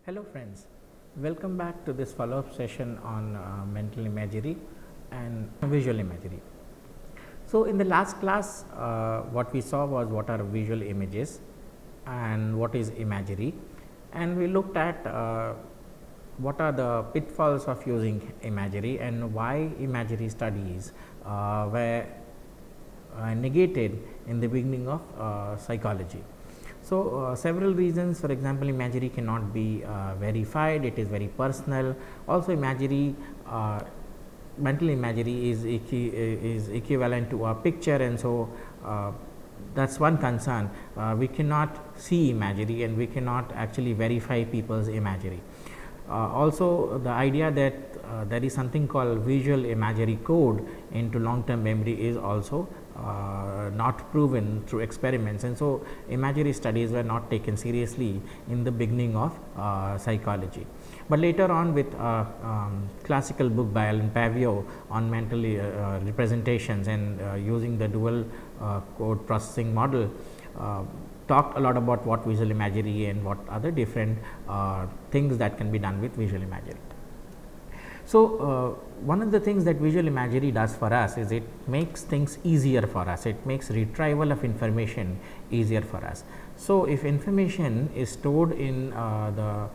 Hello friends, welcome back to this follow-up session on mental imagery and visual imagery. So in the last class what we saw was what are visual images and what is imagery, and we looked at what are the pitfalls of using imagery and why imagery studies were negated in the beginning of psychology. So, several reasons, for example, imagery cannot be verified, it is very personal. Also, imagery, mental imagery is equivalent to a picture, and so that is one concern. We cannot see imagery and we cannot actually verify people's imagery. Also, the idea that there is something called visual imagery code into long term memory is also not proven through experiments, and so imagery studies were not taken seriously in the beginning of psychology. But later on, with classical book by Alan Pavio on mental representations and using the dual code processing model, talked a lot about what visual imagery and what are the different things that can be done with visual imagery. So, one of the things that visual imagery does for us is it makes things easier for us, it makes retrieval of information easier for us. So, if information is stored in the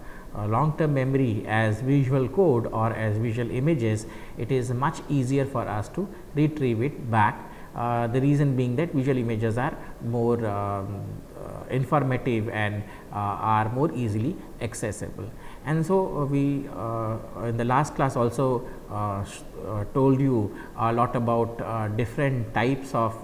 long term memory as visual code or as visual images, it is much easier for us to retrieve it back. The reason being that visual images are more informative and are more easily accessible. And so, we in the last class also told you a lot about different types of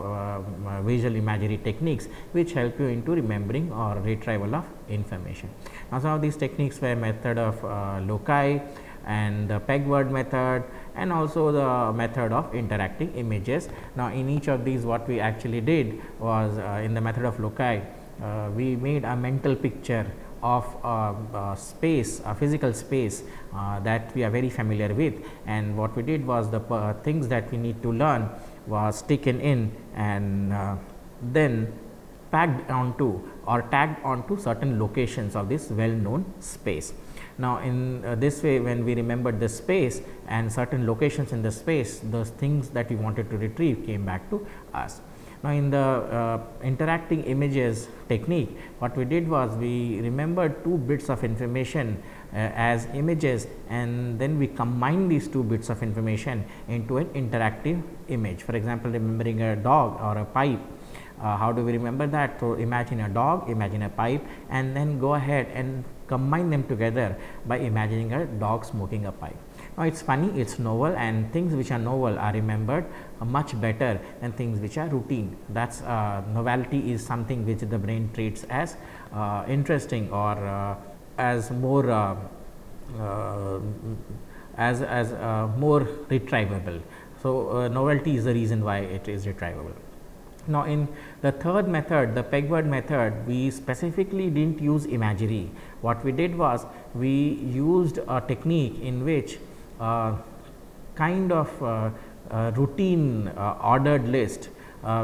visual imagery techniques which help you into remembering or retrieval of information. Now, some of these techniques were method of loci and the peg word method, and also the method of interacting images. Now, in each of these what we actually did was in the method of loci, we made a mental picture of space, a physical space that we are very familiar with, and what we did was the things that we need to learn was taken in and then packed onto or tagged onto certain locations of this well known space. Now, in this way, when we remembered the space and certain locations in the space, those things that we wanted to retrieve came back to us. Now, in the interacting images technique, what we did was we remembered 2 bits of information as images, and then we combine these 2 bits of information into an interactive image. For example, remembering a dog or a pipe. How do we remember that? So, imagine a dog, imagine a pipe, and then go ahead and combine them together by imagining a dog smoking a pipe. Now, it is funny, it is novel, and things which are novel are remembered much better than things which are routine. That is novelty is something which the brain treats as interesting or as more more retrievable. So, novelty is the reason why it is retrievable. Now, in the third method, the peg word method, we specifically did not use imagery. What we did was we used a technique in which kind of routine ordered list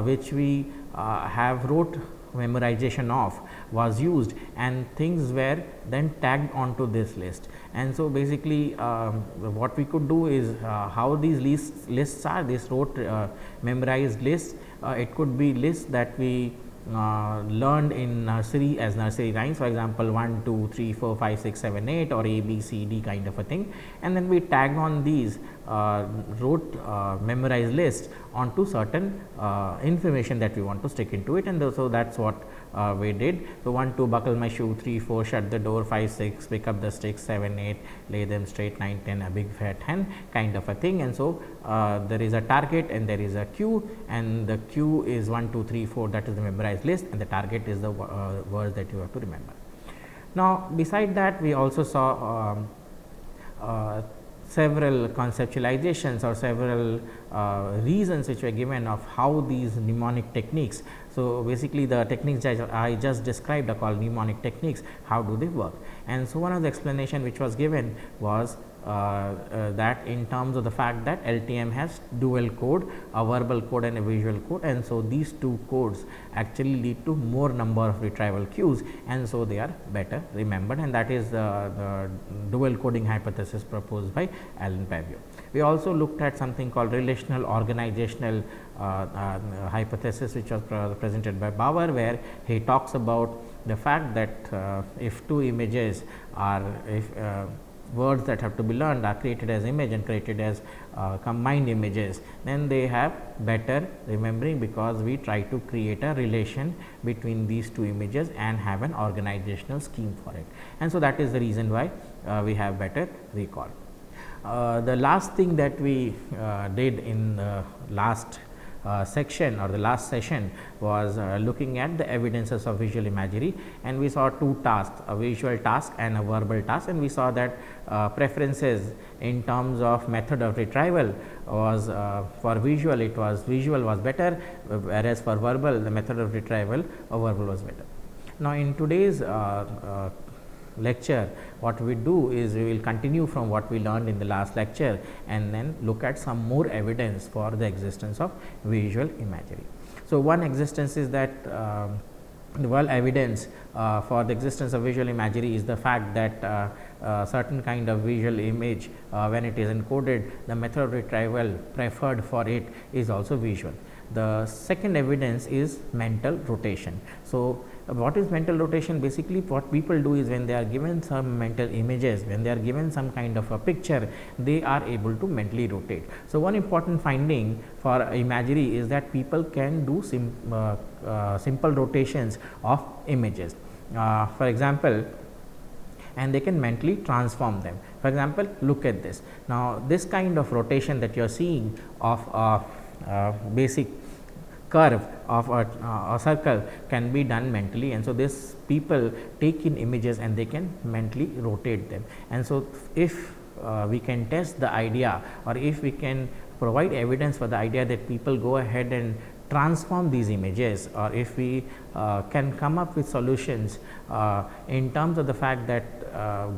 which we have wrote memorization of was used, and things were then tagged onto this list. And so, basically what we could do is how these lists are, this wrote memorized lists. It could be lists that we learned in nursery as nursery rhymes, for example 1, 2, 3, 4, 5, 6, 7, 8 or A, B, C, D kind of a thing, and then we tag on these wrote memorized lists onto certain information that we want to stick into it, and so that is what we did. So, 1, 2 buckle my shoe, 3, 4 shut the door, 5, 6 pick up the sticks, 7, 8 lay them straight, 9, 10 a big fat hen kind of a thing. And so, there is a target and there is a cue, and the cue is 1, 2, 3, 4, that is the memorized list, and the target is the words that you have to remember. Now, beside that we also saw several conceptualizations or several reasons which were given of how these mnemonic techniques. So, basically the techniques that I just described are called mnemonic techniques. How do they work? And so, one of the explanation which was given was that in terms of the fact that LTM has dual code, a verbal code and a visual code, and so these two codes actually lead to more number of retrieval cues, and so they are better remembered, and that is the dual coding hypothesis proposed by Alan Pavio. We also looked at something called relational organizational hypothesis, which was presented by Bauer, where he talks about the fact that if two images are, if words that have to be learned are created as image and created as combined images, then they have better remembering, because we try to create a relation between these two images and have an organizational scheme for it, and so that is the reason why we have better recall. The last thing that we did in the last section or the last session was looking at the evidences of visual imagery, and we saw two tasks, a visual task and a verbal task, and we saw that preferences in terms of method of retrieval was for visual, it was visual was better, whereas for verbal the method of retrieval or verbal was better. Now, in today's lecture, what we do is we will continue from what we learned in the last lecture and then look at some more evidence for the existence of visual imagery. So, one existence is that the well evidence for the existence of visual imagery is the fact that certain kind of visual image, when it is encoded, the method of retrieval preferred for it is also visual. The second evidence is mental rotation. So, what is mental rotation? Basically, what people do is when they are given some mental images, when they are given some kind of a picture, they are able to mentally rotate. So, one important finding for imagery is that people can do simple rotations of images. For example, and they can mentally transform them. For example, look at this. Now, this kind of rotation that you are seeing of basic curve of a circle can be done mentally, and so this people take in images and they can mentally rotate them. And so, if we can test the idea, or if we can provide evidence for the idea that people go ahead and transform these images, or if we can come up with solutions in terms of the fact that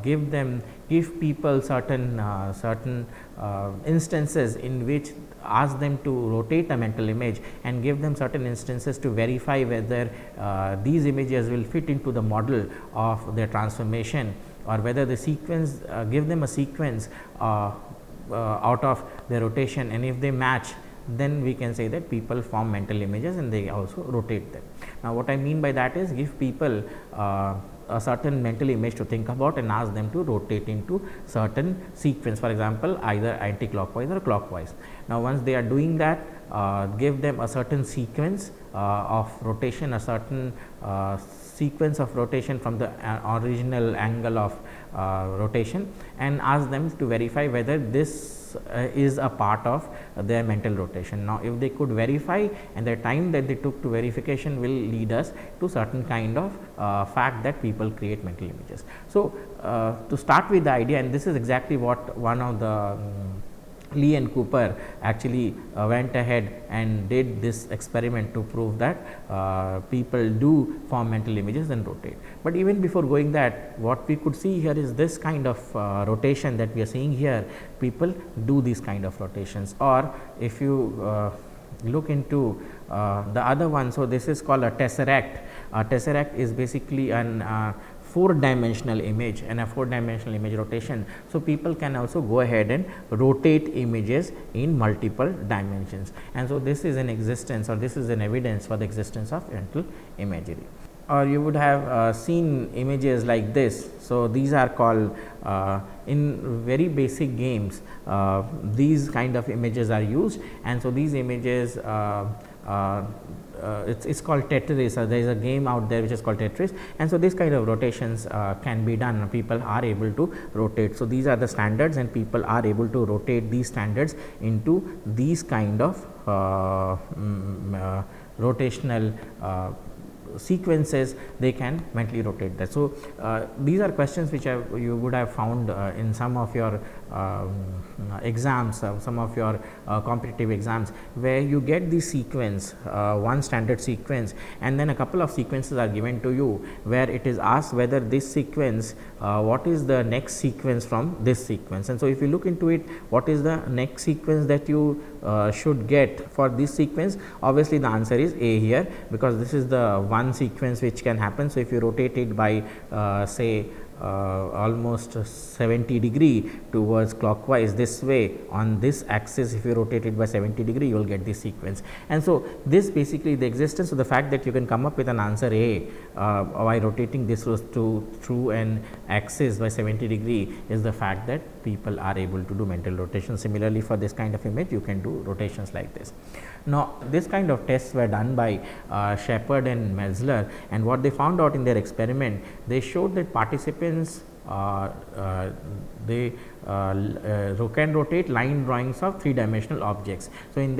give people certain instances in which ask them to rotate a mental image and give them certain instances to verify whether these images will fit into the model of their transformation, or whether the sequence give them a sequence out of their rotation, and if they match, then we can say that people form mental images and they also rotate them. Now, what I mean by that is give people a certain mental image to think about and ask them to rotate into certain sequence, for example, either anti-clockwise or clockwise. Now, once they are doing that, give them a certain sequence of rotation, a certain sequence of rotation from the original angle of rotation, and ask them to verify whether this is a part of their mental rotation. Now, if they could verify, and the time that they took to verification will lead us to certain kind of fact that people create mental images. So, to start with the idea, and this is exactly what one of the Lee and Cooper actually went ahead and did this experiment to prove that people do form mental images and rotate. But even before going that, what we could see here is this kind of rotation that we are seeing here. People do these kind of rotations, or if you look into the other one. So, this is called a tesseract. A tesseract is basically an 4-dimensional image and a 4-dimensional image rotation. So, people can also go ahead and rotate images in multiple dimensions, and so this is an existence, or this is an evidence for the existence of mental imagery. Or you would have seen images like this. So, these are called in very basic games, these kind of images are used, and so these images it's called Tetris. There is a game out there which is called Tetris, and so this kind of rotations can be done. People are able to rotate. So, these are the standards, and people are able to rotate these standards into these kind of rotational sequences they can mentally rotate that. So, these are questions which you would have found in some of your exams, some of your competitive exams, where you get the sequence, one standard sequence, and then a couple of sequences are given to you, where it is asked whether this sequence, what is the next sequence from this sequence. And so, if you look into it, what is the next sequence that you should get for this sequence? Obviously, the answer is A here, because this is the one sequence which can happen. So, if you rotate it by say almost 70 degree towards clockwise this way on this axis, if you rotate it by 70 degree, you will get this sequence. And so, this basically the existence of the fact that you can come up with an answer A by rotating this through an axis by 70 degree is the fact that people are able to do mental rotation. Similarly, for this kind of image, you can do rotations like this. Now, this kind of tests were done by Shepard and Melzler, and what they found out in their experiment, they showed that participants they can rotate line drawings of three-dimensional objects. So, in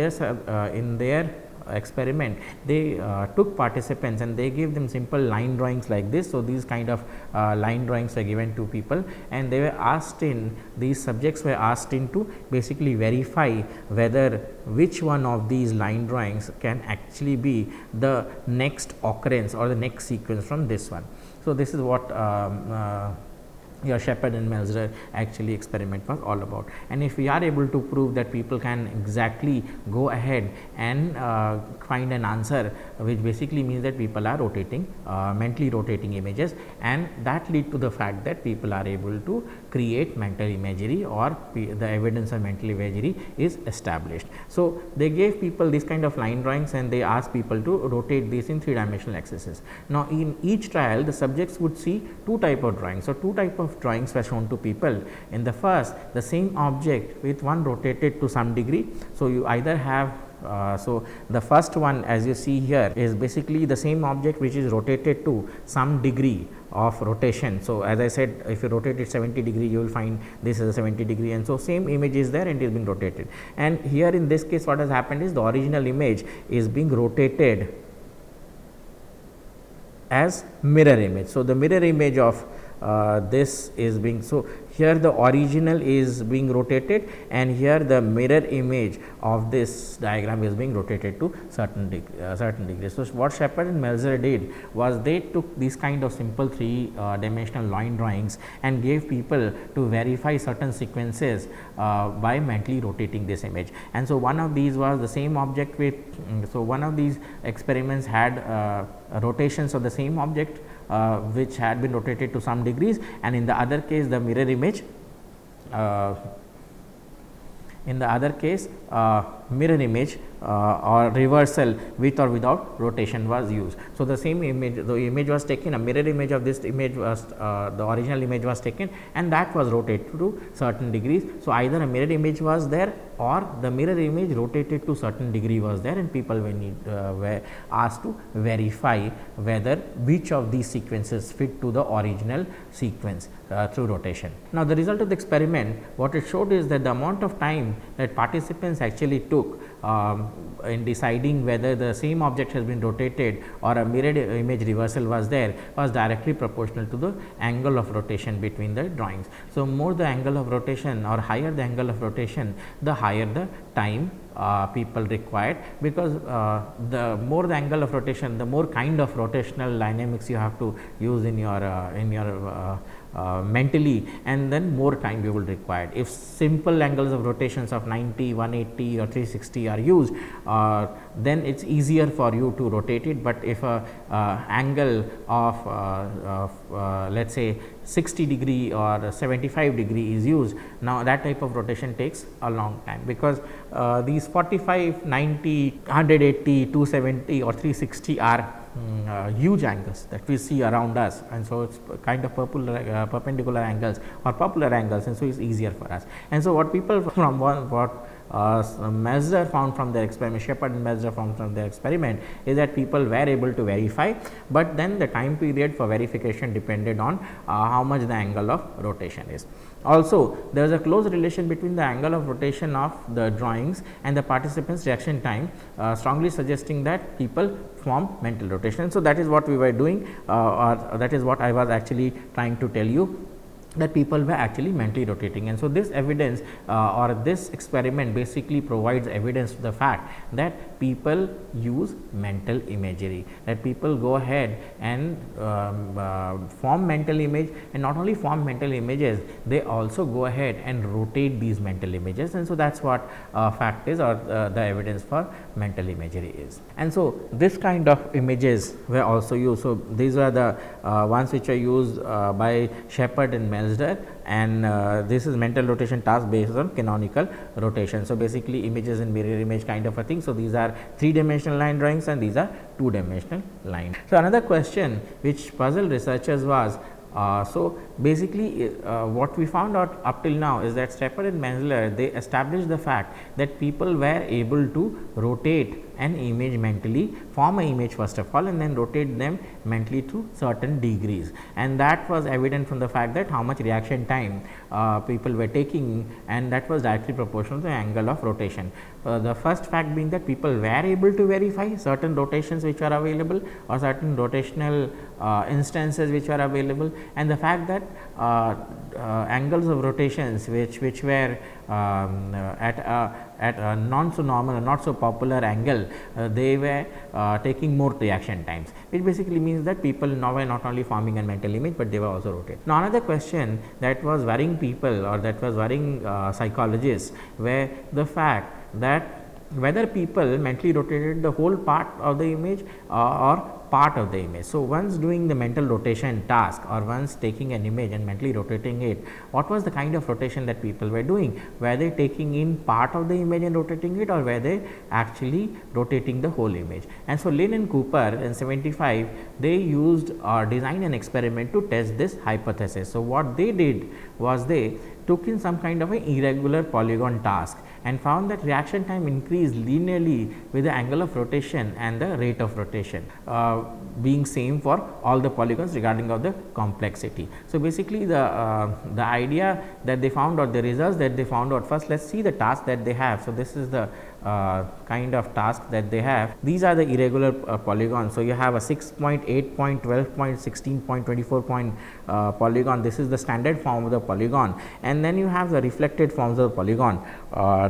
their experiment, they took participants and they gave them simple line drawings like this. So, these kind of line drawings were given to people, and they were asked these subjects were asked to basically verify whether which one of these line drawings can actually be the next occurrence or the next sequence from this one. So, this is what your Shepard and Melzler actually experiment was all about. And if we are able to prove that people can exactly go ahead and find an answer, which basically means that people are rotating, mentally rotating images, and that lead to the fact that people are able to create mental imagery, or the evidence of mental imagery is established. So, they gave people this kind of line drawings and they asked people to rotate this in three-dimensional axes. Now, in each trial, the subjects would see two type of drawings. So, two type of drawings were shown to people. In the first, the same object with one rotated to some degree. So, you either have so the first one, as you see here, is basically the same object which is rotated to some degree of rotation. So, as I said, if you rotate it 70 degree, you will find this is a 70 degree, and so same image is there and it is being rotated. And here in this case, what has happened is the original image is being rotated as mirror image. So, the mirror image of this is being, so here the original is being rotated, and here the mirror image of this diagram is being rotated to certain degree. So, what Shepard and Melzler did was they took these kind of simple three-dimensional line drawings and gave people to verify certain sequences by mentally rotating this image. And so, one of these was the same object with, so one of these experiments had rotations of the same object which had been rotated to some degrees, and in the other case the mirror image, mirror image or reversal with or without rotation was used. So, the same image, the image was taken, a mirror image of this image was the original image was taken, and that was rotated to certain degrees. So, either a mirror image was there or the mirror image rotated to certain degree was there, and people were asked to verify whether which of these sequences fit to the original sequence through rotation. Now, the result of the experiment, what it showed is that the amount of time that participants actually took in deciding whether the same object has been rotated or a mirrored image reversal was there was directly proportional to the angle of rotation between the drawings. So, more the angle of rotation or higher the angle of rotation, the higher the time people required, because the more the angle of rotation, the more kind of rotational dynamics you have to use in your mentally, and then more time you will require. If simple angles of rotations of 90, 180 or 360 are used, then it is easier for you to rotate it, but if a angle of let us say 60 degree or 75 degree is used, now that type of rotation takes a long time, because these 45, 90, 180, 270 or 360 are huge angles that we see around us, and so it's kind of perpendicular angles or popular angles, and so it's easier for us. And so what people from what Melzler found from their experiment, Shepard and Melzler found from their experiment, is that people were able to verify, but then the time period for verification depended on how much the angle of rotation is. Also, there is a close relation between the angle of rotation of the drawings and the participants reaction time, strongly suggesting that people form mental rotation. So, that is what we were doing, or that is what I was actually trying to tell you, that people were actually mentally rotating. And so, this evidence or this experiment basically provides evidence to the fact that people use mental imagery, that people go ahead and form mental image, and not only form mental images, they also go ahead and rotate these mental images. And so, that is what fact is, or the evidence for mental imagery is. And so, this kind of images were also used. So, these were the ones which are used by Shepard and Melsder, and this is mental rotation task based on canonical rotation. So, basically images in mirror image kind of a thing. So, these are 3-dimensional line drawings and these are 2-dimensional line. So, another question which puzzled researchers was, so basically what we found out up till now is that Shepard and Menzler, they established the fact that people were able to rotate an image mentally, form an image first of all, and then rotate them mentally to certain degrees, and that was evident from the fact that how much reaction time people were taking, and that was directly proportional to the angle of rotation. The first fact being that people were able to verify certain rotations which are available, or certain rotational instances which are available, and the fact that angles of rotations which were at a non so normal or not so popular angle, they were taking more reaction times, which basically means that people now were not only forming a mental image, but they were also rotating. Now, another question that was worrying people, or that was worrying psychologists, were the fact that whether people mentally rotated the whole part of the image or part of the image. So, once doing the mental rotation task, or once taking an image and mentally rotating it, what was the kind of rotation that people were doing? Were they taking in part of the image and rotating it, or were they actually rotating the whole image? And so, Lin and Cooper in 75, they used or designed an experiment to test this hypothesis. So, what they did was they took in some kind of an irregular polygon task and found that reaction time increased linearly with the angle of rotation and the rate of rotation being same for all the polygons regarding of the complexity. So, basically the idea that they found, or the results that they found out, first let us see the task that they have. So, this is the kind of task that they have. These are the irregular polygons. So, you have a 6.8 point, 12 point, 16 point, 24 point polygon. This is the standard form of the polygon, and then you have the reflected forms of the polygon.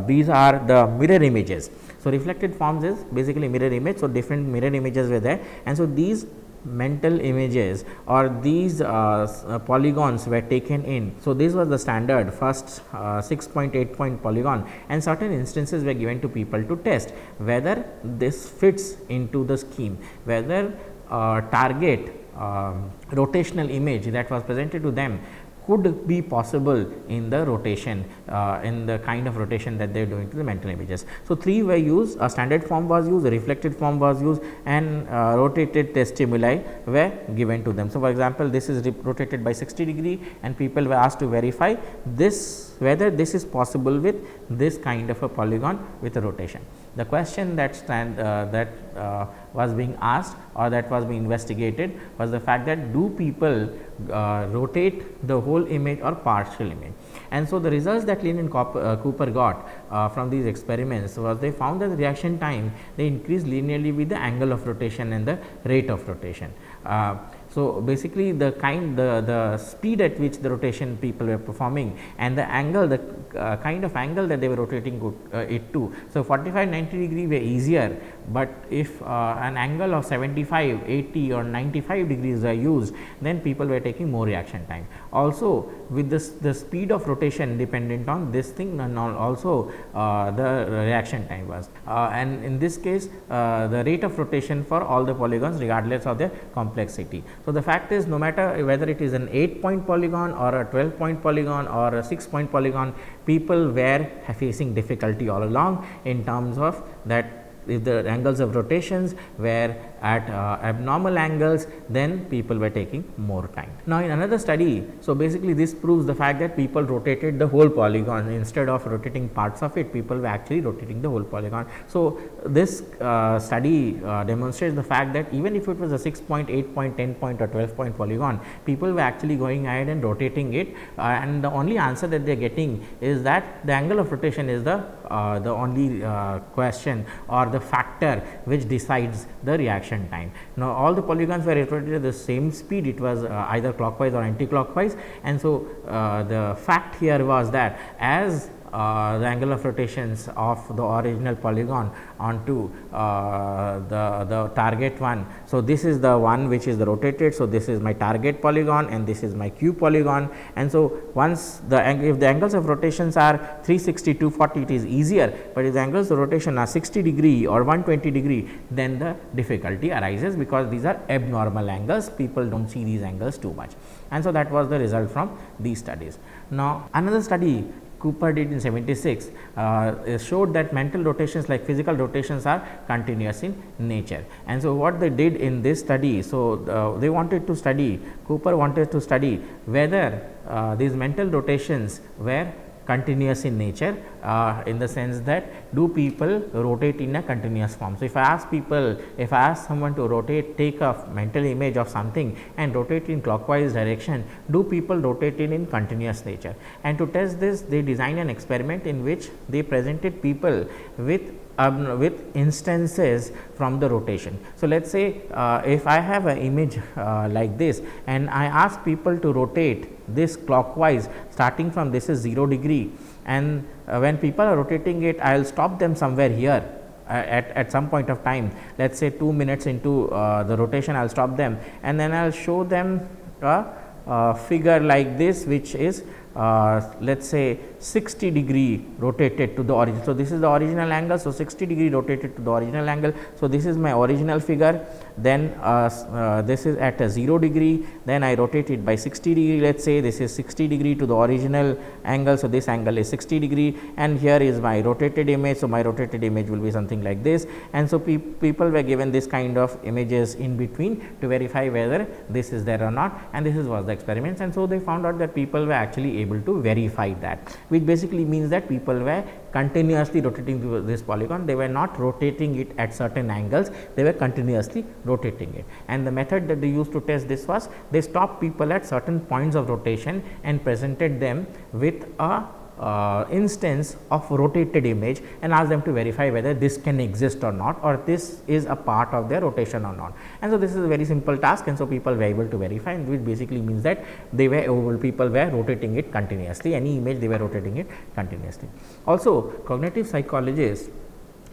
These are the mirror images. So, reflected forms is basically mirror image. So, different mirror images were there, and so these mental images or these polygons were taken in. So, this was the standard first 6.8 point polygon, and certain instances were given to people to test whether this fits into the scheme, whether target rotational image that was presented to them could be possible in the rotation, in the kind of rotation that they are doing to the mental images. So, 3 were used, a standard form was used, a reflected form was used, and rotated test stimuli were given to them. So, for example, this is rotated by 60 degree, and people were asked to verify this, whether this is possible with this kind of a polygon with a rotation. The question that was being asked, or that was being investigated, was the fact that do people rotate the whole image or partial image. And so, the results that Lin and Cooper got from these experiments was they found that the reaction time, they increased linearly with the angle of rotation and the rate of rotation. So, basically the speed at which the rotation people were performing, and the angle, the kind of angle that they were rotating it to. So, 45-90 degree were easier, but if an angle of 75, 80 or 95 degrees are used, then people were taking more reaction time. Also, with this, the speed of rotation dependent on this thing, and also the reaction time was, and in this case the rate of rotation for all the polygons regardless of their complexity. So, the fact is, no matter whether it is an 8 point polygon or a 12 point polygon or a 6 point polygon, people were facing difficulty all along in terms of that if the angles of rotations were at abnormal angles, then people were taking more time. Now, in another study, so basically this proves the fact that people rotated the whole polygon instead of rotating parts of it. People were actually rotating the whole polygon. So, this study demonstrates the fact that even if it was a 6 point, 8 point, 10 point or 12 point polygon, people were actually going ahead and rotating it, and the only answer that they are getting is that the angle of rotation is the only question or the factor which decides the reaction time. Now, all the polygons were rotated at the same speed, it was either clockwise or anti-clockwise, and so the fact here was that as the angle of rotations of the original polygon onto the target one. So, this is the one which is the rotated. So, this is my target polygon and this is my Q polygon, and so once if the angles of rotations are 360, 240, it is easier, but if the angles of rotation are 60 degree or 120 degree, then the difficulty arises because these are abnormal angles, people do not see these angles too much, and so that was the result from these studies. Now, another study Cooper did in 76 showed that mental rotations like physical rotations are continuous in nature. And so, what they did in this study, so they wanted to study, Cooper wanted to study whether these mental rotations were continuous in nature, in the sense that do people rotate in a continuous form. So, if I ask someone to rotate, take a mental image of something and rotate in clockwise direction, do people rotate in continuous nature? And to test this, they designed an experiment in which they presented people with instances from the rotation. So, let us say if I have an image like this and I ask people to rotate this clockwise starting from this is 0 degree, and when people are rotating it, I will stop them somewhere here at some point of time, let us say 2 minutes into the rotation, I will stop them and then I will show them a figure like this, which is let us say 60 degree rotated to the origin. So, this is the original angle. So, 60 degree rotated to the original angle. So, this is my original figure, then this is at a 0 degree, then I rotate it by 60 degree, let us say this is 60 degree to the original angle. So, this angle is 60 degree and here is my rotated image. So, my rotated image will be something like this, and so people were given this kind of images in between to verify whether this is there or not, and this was the experiments, and so they found out that people were actually able to verify that, which basically means that people were continuously rotating this polygon. They were not rotating it at certain angles, they were continuously rotating it. And the method that they used to test this was, they stopped people at certain points of rotation and presented them with a instance of rotated image and ask them to verify whether this can exist or not, or this is a part of their rotation or not. And so, this is a very simple task, and so people were able to verify, and which basically means that people were rotating it continuously, any image they were rotating it continuously. Also, cognitive psychologists,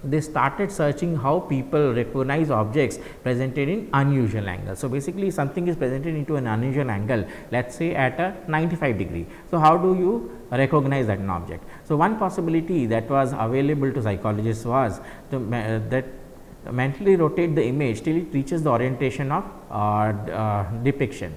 they started searching how people recognize objects presented in unusual angles. So, basically something is presented into an unusual angle, let us say at a 95 degree. So, how do you recognize that an object? So, one possibility that was available to psychologists was that mentally rotate the image till it reaches the orientation of depiction,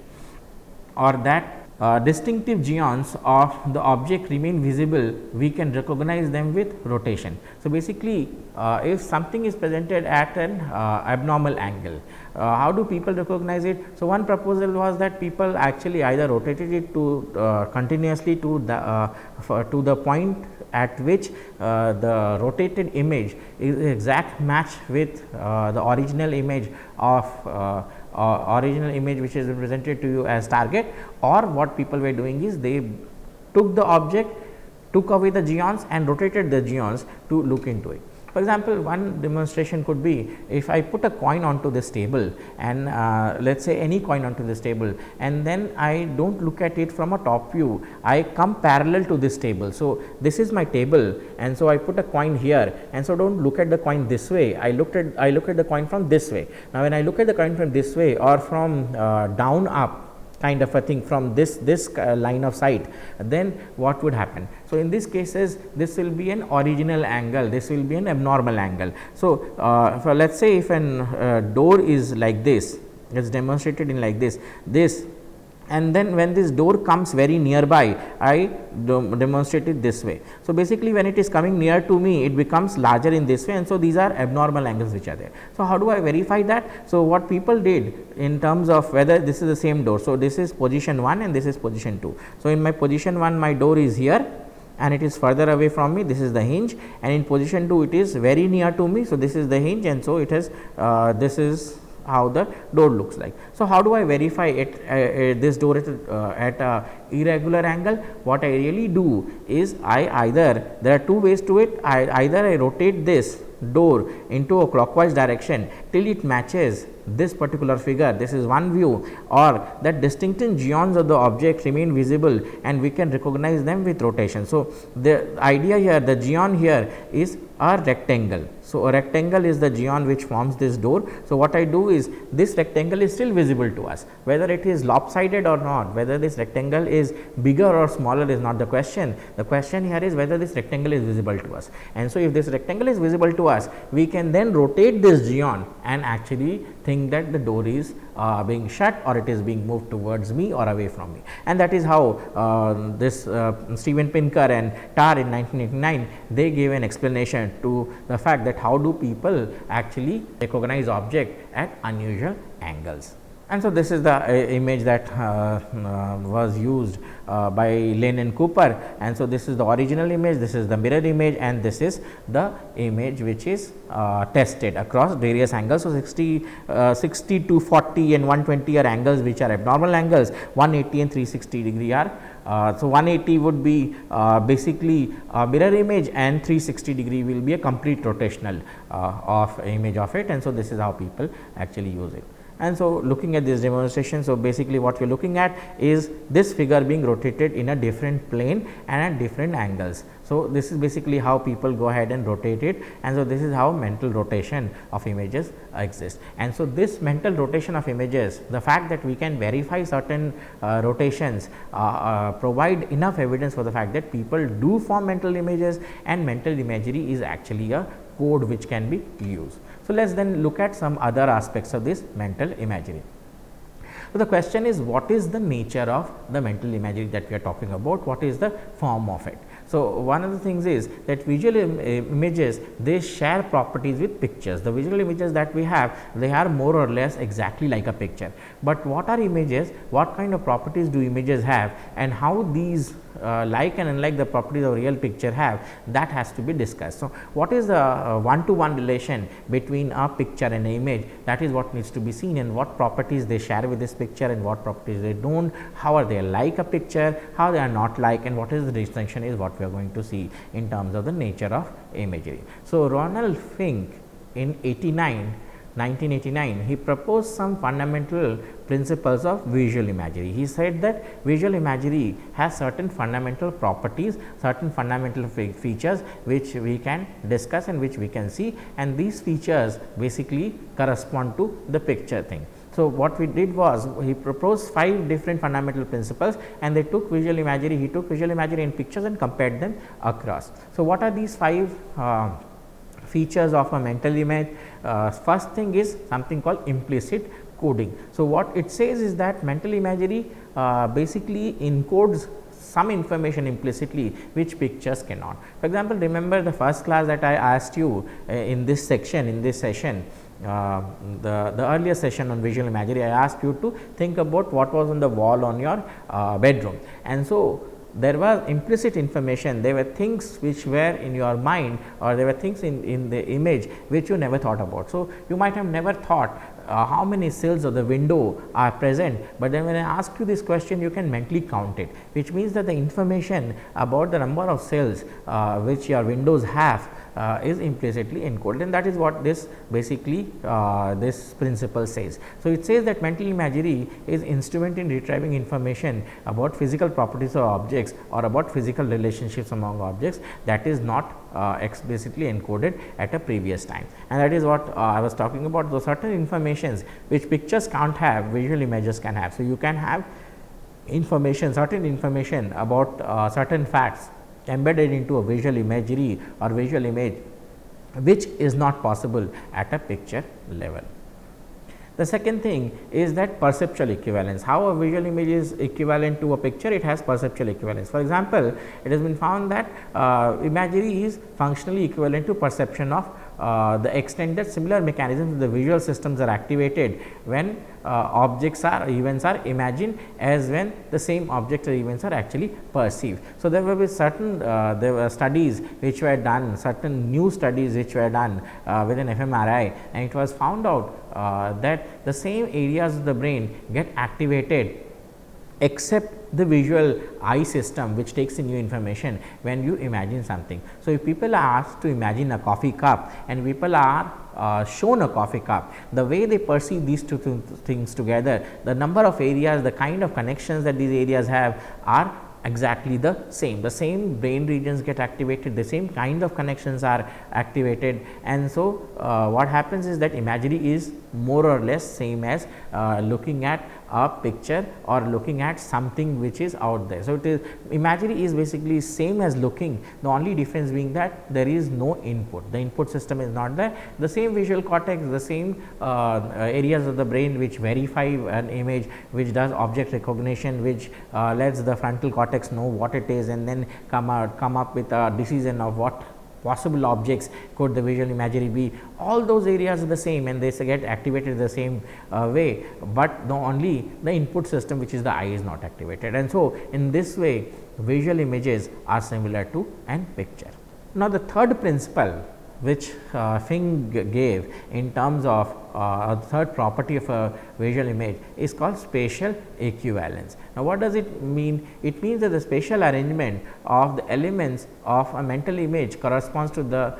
or that distinctive geons of the object remain visible, we can recognize them with rotation. So, basically if something is presented at an abnormal angle, how do people recognize it? So, one proposal was that people actually either rotated it to continuously to the point at which the rotated image is exact match with the original image of which is represented to you as target, or what people were doing is they took the object, took away the geons and rotated the geons to look into it. For example, one demonstration could be, if I put a coin onto this table and let us say any coin onto this table, and then I do not look at it from a top view, I come parallel to this table. So, this is my table, and so I put a coin here, and so do not look at the coin this way, I look at the coin from this way. Now, when I look at the coin from this way or from down up kind of a thing from this line of sight, then what would happen? So, in these cases this will be an original angle, this will be an abnormal angle. So, let us say if an door is like this, it is demonstrated in like this and then when this door comes very nearby, I demonstrate it this way. So, basically when it is coming near to me, it becomes larger in this way, and so these are abnormal angles which are there. So, how do I verify that? So, what people did in terms of whether this is the same door. So, this is position 1 and this is position 2. So, in my position 1 my door is here and it is further away from me, this is the hinge, and in position 2 it is very near to me. So, this is the hinge, and so it has this is how the door looks like. So, how do I verify it this door at a irregular angle? What I really do is I either, there are two ways to it, either I rotate this door into a clockwise direction till it matches this particular figure, this is one view, or that distinctive geons of the object remain visible and we can recognize them with rotation. So, the idea here, the geon here is a rectangle. So, a rectangle is the geon which forms this door. So, what I do is this rectangle is still visible to us, whether it is lopsided or not, whether this rectangle is bigger or smaller is not the question. The question here is whether this rectangle is visible to us, and so if this rectangle is visible to us, we can then rotate this geon and actually think that the door is being shut or it is being moved towards me or away from me. And that is how this Steven Pinker and Tarr in 1989 they gave an explanation to the fact that how do people actually recognize object at unusual angles. And so, this is the image that was used by Lane and Cooper, and so this is the original image, this is the mirror image, and this is the image which is tested across various angles. So, 60 to 40 and 120 are angles which are abnormal angles, 180 and 360 degree are so 180 would be basically a mirror image, and 360 degree will be a complete rotational of image of it, and so this is how people actually use it. And so, looking at this demonstration, so basically what we are looking at is this figure being rotated in a different plane and at different angles. So, this is basically how people go ahead and rotate it, and so this is how mental rotation of images exists. And so, this mental rotation of images, the fact that we can verify certain rotations provide enough evidence for the fact that people do form mental images, and mental imagery is actually a code which can be used. So, let us then look at some other aspects of this mental imagery. So, the question is, what is the nature of the mental imagery that we are talking about, what is the form of it. So, one of the things is that visual images, they share properties with pictures. The visual images that we have, they are more or less exactly like a picture, but what are images, what kind of properties do images have, and how these like and unlike the properties of real picture have, that has to be discussed. So, what is the one-to-one relation between a picture and an image, that is what needs to be seen, and what properties they share with this picture and what properties they do not, how are they like a picture, how they are not like, and what is the distinction is what we are going to see in terms of the nature of imagery. So, Ronald Fink in 1989, he proposed some fundamental principles of visual imagery. He said that visual imagery has certain fundamental properties, certain fundamental features which we can discuss and which we can see, and these features basically correspond to the picture thing. So, what we did was he proposed 5 different fundamental principles, and they took visual imagery, he took visual imagery in pictures and compared them across. So, what are these 5 features of a mental image? First thing is something called implicit coding. So, what it says is that mental imagery basically encodes some information implicitly which pictures cannot. For example, remember the first class that I asked you in this section, the earlier session on visual imagery, I asked you to think about what was on the wall on your bedroom, and so there was implicit information, there were things which were in your mind, or there were things in the image which you never thought about. So, you might have never thought how many sills of the window are present, but then when I ask you this question, you can mentally count it, which means that the information about the number of cells which your windows have is implicitly encoded, and that is what this basically this principle says. So, it says that mental imagery is instrument in retrieving information about physical properties of objects or about physical relationships among objects that is not explicitly encoded at a previous time, and that is what I was talking about. Those certain informations which pictures can't have, visual images can have. So, you can have information, certain information about certain facts embedded into a visual imagery or visual image which is not possible at a picture level. The second thing is that perceptual equivalence. How a visual image is equivalent to a picture? It has perceptual equivalence. For example, it has been found that imagery is functionally equivalent to perception of the extent that similar mechanisms of the visual systems are activated when objects or events are imagined as when the same objects or events are actually perceived. So, there will be certain there were studies which were done, certain new studies which were done with an fMRI, and it was found out that the same areas of the brain get activated except the visual eye system which takes in new information when you imagine something. So, if people are asked to imagine a coffee cup and people are shown a coffee cup, the way they perceive these two things together, the number of areas, the kind of connections that these areas have are exactly the same brain regions get activated, the same kind of connections are activated, and so what happens is that imagery is more or less same as looking at a picture or looking at something which is out there. So, it is imagery is basically same as looking, the only difference being that there is no input, the input system is not there, the same visual cortex, the same areas of the brain which verify an image, which does object recognition, which lets the frontal cortex know what it is and then come up with a decision of what possible objects could the visual imagery be. All those areas are the same and they get activated the same way, but only the input system, which is the eye, is not activated. And so, in this way visual images are similar to an picture. Now, the third principle which Fink gave in terms of a third property of a visual image is called spatial equivalence. Now, what does it mean? It means that the spatial arrangement of the elements of a mental image corresponds to the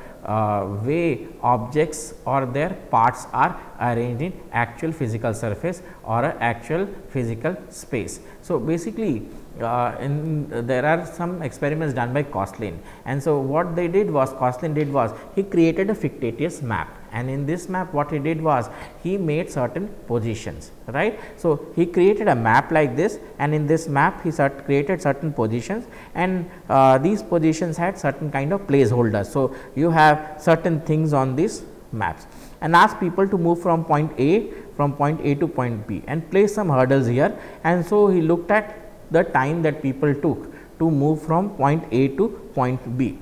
way objects or their parts are arranged in actual physical surface or a actual physical space. So, basically there are some experiments done by Koslin, and so what they did was, Koslin did was, he created a fictitious map, and in this map what he did was he made certain positions, right. So, he created a map like this, and in this map he created certain positions, and these positions had certain kind of placeholders. So, you have certain things on these maps and ask people to move from point A to point B and place some hurdles here, and so he looked at the time that people took to move from point A to point B.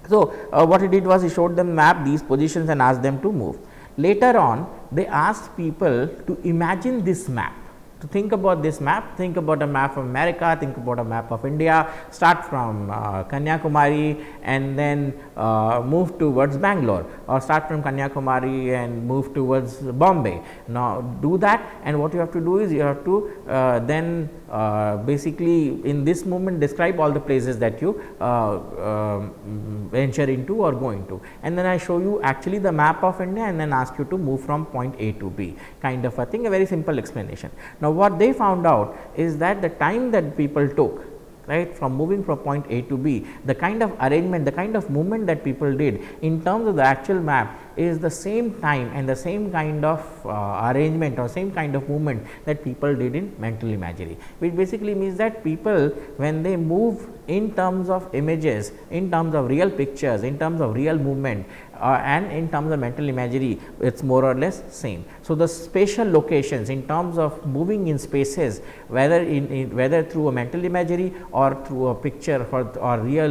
So, what he did was he showed them map these positions and asked them to move. Later on, they asked people to imagine this map, to think about this map, think about a map of America, think about a map of India, start from Kanyakumari and then move towards Bangalore, or start from Kanyakumari and move towards Bombay. Now, do that, and what you have to do is you have to then basically in this movement describe all the places that you venture into or go into, and then I show you actually the map of India and then ask you to move from point A to B, kind of a thing, a very simple explanation. Now, what they found out is that the time that people took, right, from moving from point A to B, the kind of arrangement, the kind of movement that people did in terms of the actual map is the same time and the same kind of arrangement or same kind of movement that people did in mental imagery, which basically means that people, when they move in terms of images, in terms of real pictures, in terms of real movement and in terms of mental imagery, it is more or less same. So, the spatial locations in terms of moving in spaces, whether whether through a mental imagery or through a picture or real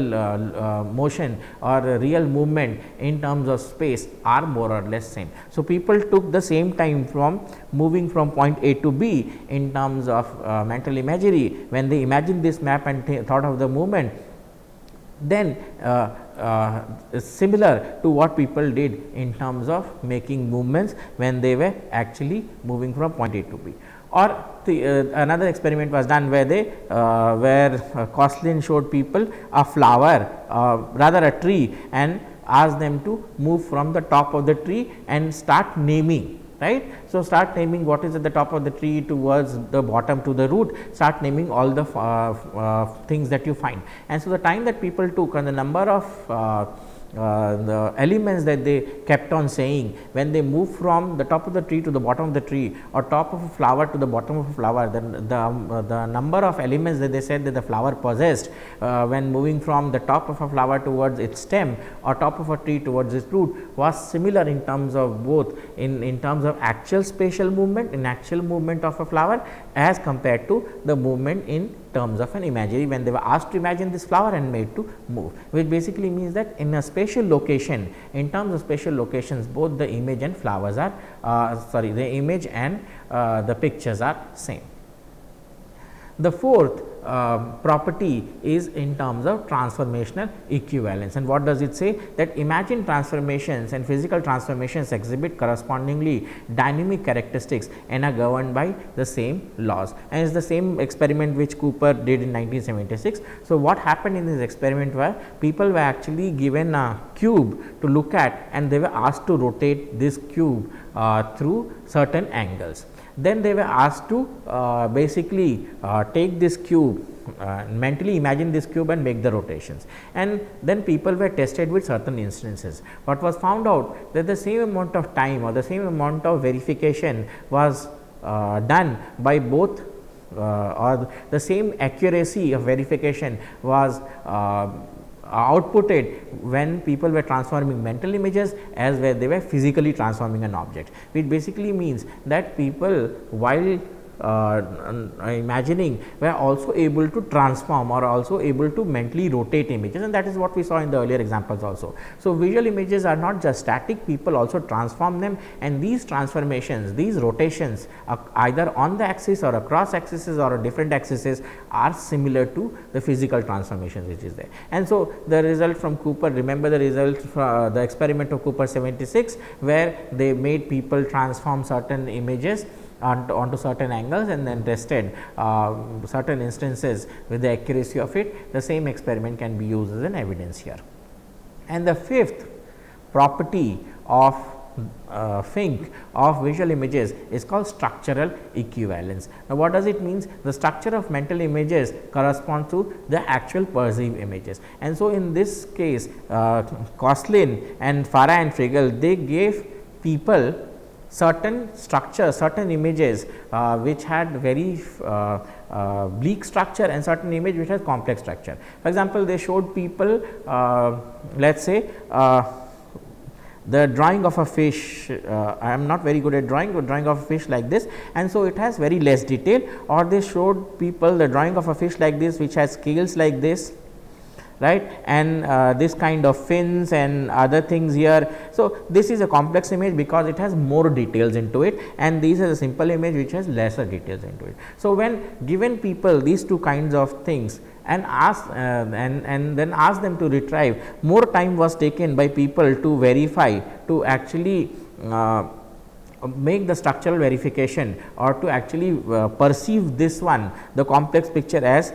motion or real movement in terms of space are more or less same. So, people took the same time from moving from point A to B in terms of mental imagery when they imagined this map and thought of the movement, then similar to what people did in terms of making movements when they were actually moving from point A to B. Or another experiment was done where they Koslin showed people a flower, rather a tree, and asked them to move from the top of the tree and start naming, right. So, start naming what is at the top of the tree towards the bottom to the root, start naming all the things that you find. And so, the time that people took and the number of the elements that they kept on saying when they move from the top of the tree to the bottom of the tree, or top of a flower to the bottom of a flower, then the number of elements that they said that the flower possessed when moving from the top of a flower towards its stem, or top of a tree towards its root, was similar in terms of both in terms of actual spatial movement, in actual movement of a flower, as compared to the movement in terms of an imagery when they were asked to imagine this flower and made to move, which basically means that in a spatial location, in terms of spatial locations, both the image and flowers are the image and the pictures are same. The fourth property is in terms of transformational equivalence, and what does it say? That imagined transformations and physical transformations exhibit correspondingly dynamic characteristics and are governed by the same laws, and it's the same experiment which Cooper did in 1976. So, what happened in this experiment were people were actually given a cube to look at, and they were asked to rotate this cube through certain angles. Then they were asked to basically take this cube, mentally imagine this cube and make the rotations, and then people were tested with certain instances. What was found out that the same amount of time or the same amount of verification was done by both or the same accuracy of verification was outputted when people were transforming mental images as where they were physically transforming an object, which basically means that people, while imagining, were also able to transform or also able to mentally rotate images, and that is what we saw in the earlier examples also. So, visual images are not just static, people also transform them, and these transformations, these rotations either on the axis or across axes or different axes are similar to the physical transformations which is there. And so, the result from Cooper, remember the result from the experiment of Cooper 76, where they made people transform certain images onto certain angles and then tested certain instances with the accuracy of it. The same experiment can be used as an evidence here. And the fifth property of Fink of visual images is called structural equivalence. Now, what does it mean? The structure of mental images correspond to the actual perceived images, and so in this case Koslin and Farah and Frigel, they gave people certain structures, certain images which had very bleak structure and certain image which has complex structure. For example, they showed people let us say the drawing of a fish. I am not very good at drawing, but drawing of a fish like this, and so it has very less detail, or they showed people the drawing of a fish like this which has scales like this, right, and this kind of fins and other things here. So, this is a complex image because it has more details into it, and this is a simple image which has lesser details into it. So, when given people these two kinds of things and ask and then ask them to retrieve, more time was taken by people to verify, to actually make the structural verification, or to actually perceive this one, the complex picture, as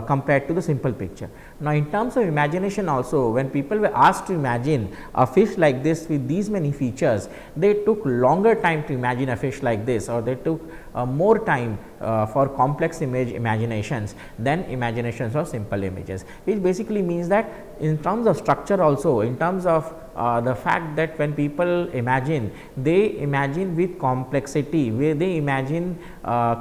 compared to the simple picture. Now, in terms of imagination also, when people were asked to imagine a fish like this with these many features, they took longer time to imagine a fish like this, or they took more time for complex image imaginations than imaginations of simple images, which basically means that in terms of structure also, in terms of the fact that when people imagine, they imagine with complexity, where they imagine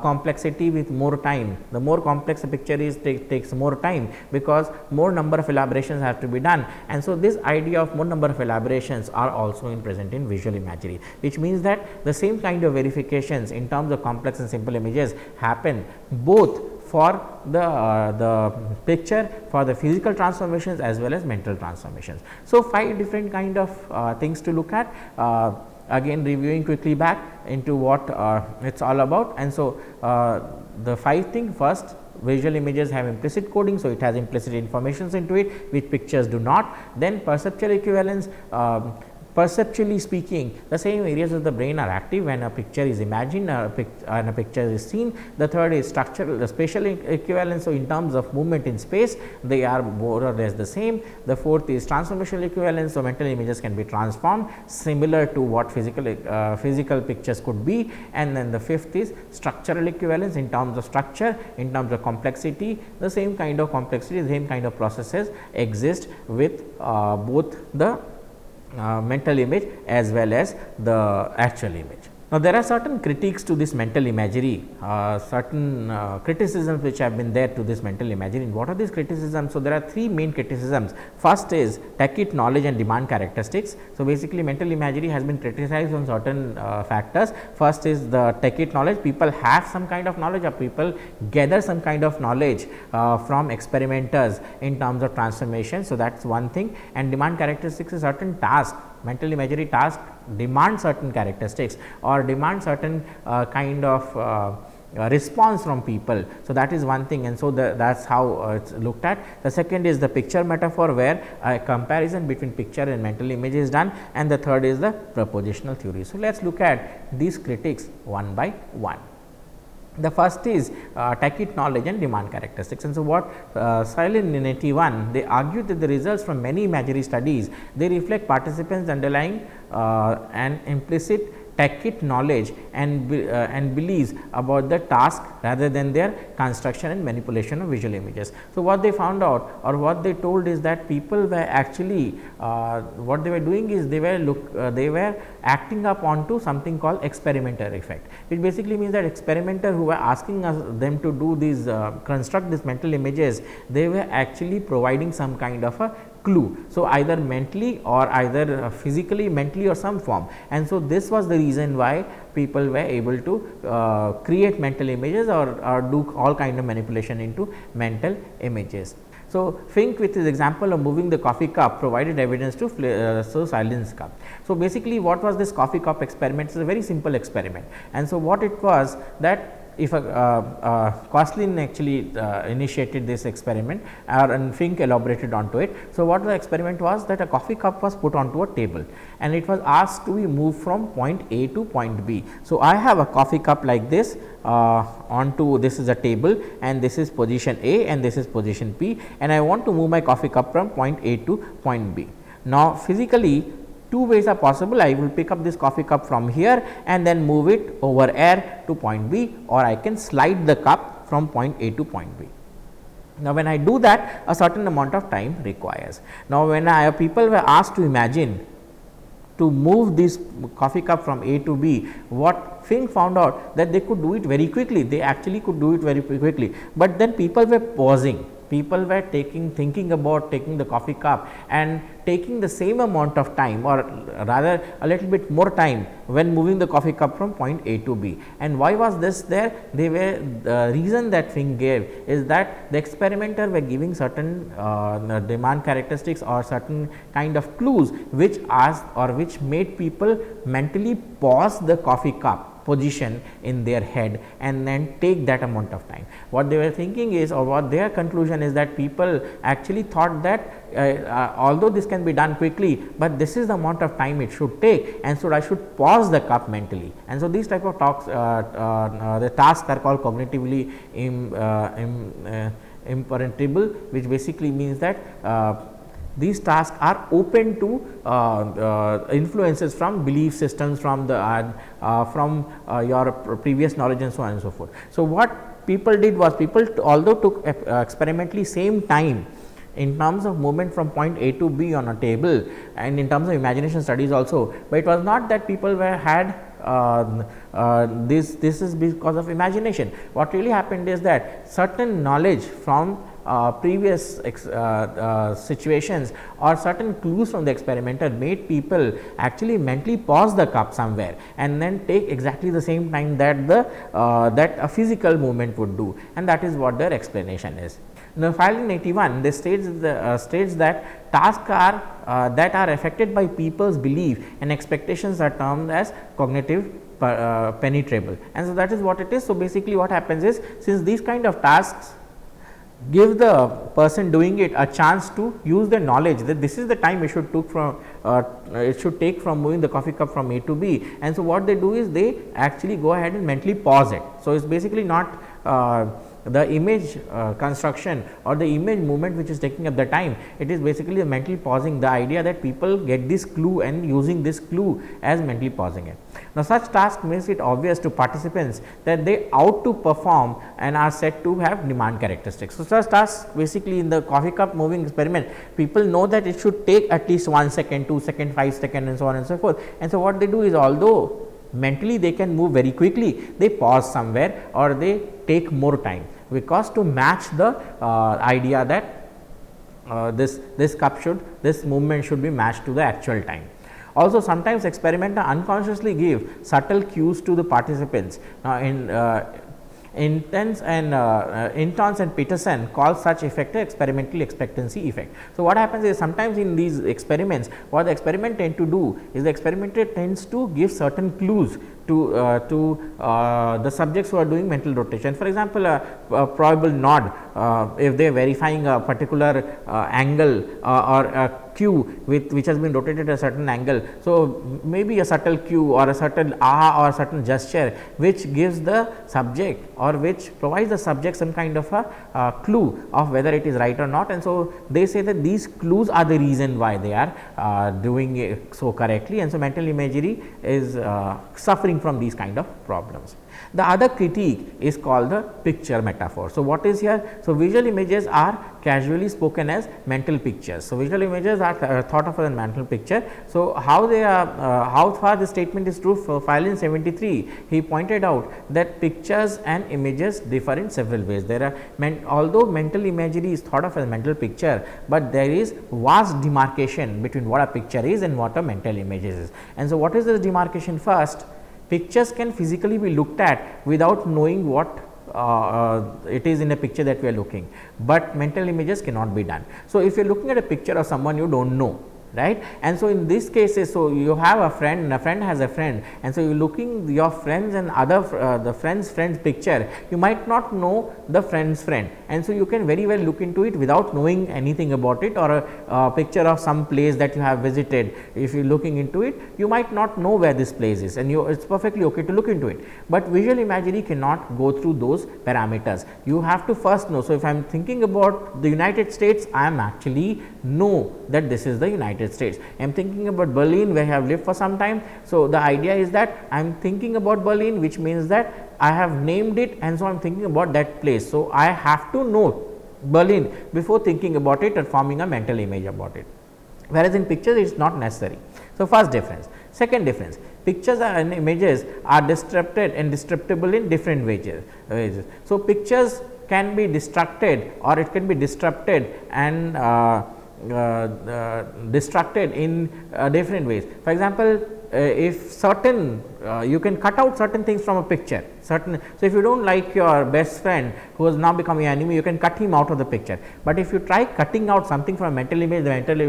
complexity with more time. The more complex a picture is, takes more time, because more number of elaborations have to be done, and so this idea of more number of elaborations are also present in visual imagery, which means that the same kind of verifications in terms of complex and simple images happen both for the picture, for the physical transformations as well as mental transformations. So, 5 different kind of things to look at. Again, reviewing quickly back into what it is all about, and so the 5 things: first, visual images have implicit coding, so it has implicit informations into it which pictures do not. Then perceptual equivalence, perceptually speaking, the same areas of the brain are active when a picture is imagined and a picture is seen. The third is structural, the spatial equivalence. So, in terms of movement in space, they are more or less the same. The fourth is transformational equivalence. So, mental images can be transformed similar to what physical pictures could be. And then the fifth is structural equivalence in terms of structure, in terms of complexity. The same kind of complexity, the same kind of processes exist with both the mental image as well as the actual image. Now, there are certain critiques to this mental imagery, certain criticisms which have been there to this mental imagery. And what are these criticisms? So, there are three main criticisms. First is tacit knowledge and demand characteristics. So, basically mental imagery has been criticized on certain factors. First is the tacit knowledge. People have some kind of knowledge, or people gather some kind of knowledge from experimenters in terms of transformation. So, that is one thing. And demand characteristics is certain task. Mental imagery task demand certain characteristics or demand certain kind of response from people. So, that is one thing, and so that is how it is looked at. The second is the picture metaphor, where a comparison between picture and mental image is done, and the third is the propositional theory. So, let us look at these critics one by one. The first is tacit knowledge and demand characteristics. And so, what Silin in 81, they argued that the results from many imagery studies, they reflect participants' underlying and implicit tacit knowledge and beliefs about the task rather than their construction and manipulation of visual images. So, what they found out, or what they told, is that people were actually what they were doing is they were acting up onto something called experimenter effect, which basically means that experimenter who were asking them to do these construct these mental images, they were actually providing some kind of a clue. So, either mentally or either physically, mentally or some form. And so, this was the reason why people were able to create mental images or do all kind of manipulation into mental images. So, Fink with his example of moving the coffee cup provided evidence to Silin's cup. So, basically what was this coffee cup experiment? It is a very simple experiment, and so what it was that if Koslin actually initiated this experiment and Fink elaborated onto it. So, what the experiment was that a coffee cup was put onto a table and it was asked to be moved from point A to point B. So, I have a coffee cup like this onto, this is a table and this is position A and this is position P, and I want to move my coffee cup from point A to point B. Now, physically two ways are possible. I will pick up this coffee cup from here and then move it over air to point B, or I can slide the cup from point A to point B. Now, when I do that, a certain amount of time requires. Now, when people were asked to imagine to move this coffee cup from A to B, what Fink found out that they could do it very quickly. They actually could do it very quickly, but then people were pausing. People were thinking about taking the coffee cup and taking the same amount of time, or rather a little bit more time, when moving the coffee cup from point A to B. And why was this there? The reason that Fink gave is that the experimenter were giving certain demand characteristics or certain kind of clues which asked or which made people mentally pause the coffee cup position in their head and then take that amount of time. What they were thinking is, or what their conclusion is, that people actually thought that although this can be done quickly, but this is the amount of time it should take, and so I should pause the cup mentally. And so, these type of talks, the tasks are called cognitively impenetrable, which basically means that these tasks are open to influences from belief systems, from the your previous knowledge and so on and so forth. So, what people did was, people although took experimentally same time in terms of movement from point A to B on a table and in terms of imagination studies also, but it was not that people had this is because of imagination. What really happened is that certain knowledge from previous situations or certain clues from the experimenter made people actually mentally pause the cup somewhere and then take exactly the same time that that a physical movement would do, and that is what their explanation is. Now, in 81, they states that tasks are that are affected by people's belief and expectations are termed as cognitive penetrable, and so that is what it is. So, basically what happens is, since these kind of tasks give the person doing it a chance to use the knowledge that this is the time it should take from moving the coffee cup from A to B. And so, what they do is they actually go ahead and mentally pause it. So, it is basically not the image construction or the image movement which is taking up the time, it is basically mentally pausing, the idea that people get this clue and using this clue as mentally pausing it. Now, such task makes it obvious to participants that they ought to perform and are said to have demand characteristics. So, such tasks basically in the coffee cup moving experiment, people know that it should take at least 1 second, 2 second, 5 second and so on and so forth. And so, what they do is, although mentally they can move very quickly, they pause somewhere or they take more time, because to match the idea that this movement should be matched to the actual time. Also, sometimes experimenter unconsciously give subtle cues to the participants. Now, Intons and Peterson call such effect a experimental expectancy effect. So, what happens is, sometimes in these experiments, what the experiment tend to do is, the experimenter tends to give certain clues to the subjects who are doing mental rotation. For example, a probable nod, if they are verifying a particular angle or a cue which has been rotated at a certain angle. So, maybe a subtle cue or a certain or a certain gesture which gives the subject or which provides the subject some kind of a clue of whether it is right or not. And so, they say that these clues are the reason why they are doing it so correctly, and so mental imagery is suffering from these kind of problems. The other critique is called the picture metaphor. So, what is here? So, visual images are casually spoken as mental pictures. So, visual images are thought of as a mental picture. So, how they are how far the statement is true? For Phelan 73, he pointed out that pictures and images differ in several ways. There are although mental imagery is thought of as a mental picture, but there is vast demarcation between what a picture is and what a mental image is. And so, what is this demarcation? First, pictures can physically be looked at without knowing what it is in a picture that we are looking, but mental images cannot be done. So, if you are looking at a picture of someone you do not know, right, and so in this cases, so you have a friend and a friend has a friend, and so you are looking your friends and other the friend's picture, you might not know the friend's friend, and so you can very well look into it without knowing anything about it, or a picture of some place that you have visited. If you are looking into it, you might not know where this place is, and it is perfectly okay to look into it, but visual imagery cannot go through those parameters. You have to first know. So, if I am thinking about the United States, I am actually know that this is the United States. I am thinking about Berlin, where I have lived for some time. So, the idea is that I am thinking about Berlin, which means that I have named it, and so I am thinking about that place. So, I have to know Berlin before thinking about it or forming a mental image about it, whereas in pictures it is not necessary. So, first difference. Second difference, pictures and images are disrupted and disruptible in different ways. So, pictures can be destructed or it can be disrupted and destructed in different ways. For example, if certain you can cut out certain things from a picture, certain. So, if you do not like your best friend who has now become your enemy, you can cut him out of the picture, but if you try cutting out something from a mental image, the mental